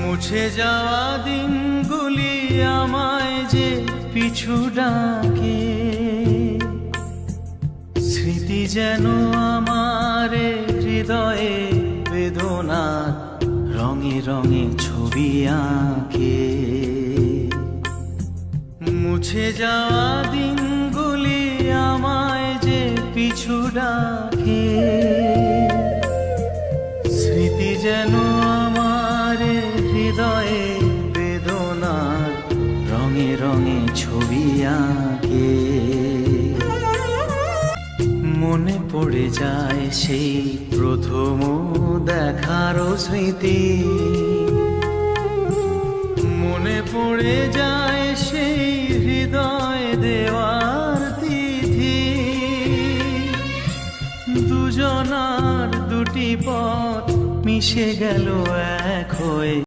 মুছে যাওয়া দিনগুলি আমায় যে পিছু ডাকে, স্মৃতি যেন আমার হৃদয়ে বেদনা রঙে রঙে ছবি আঁকে। মুছে যাওয়া দিনগুলি আমায় যে পিছু ডাকে, স্মৃতি যেন আমার হৃদয়ে বেদনার রঙে রঙে ছবি আঁকে। মনে পড়ে যায় সেই প্রথম দেখার স্মৃতি, মনে পড়ে যায় সেই হৃদয় দেওয়ার তিথি। দুজনার দুটি পথ মিশে গেল এক হয়ে।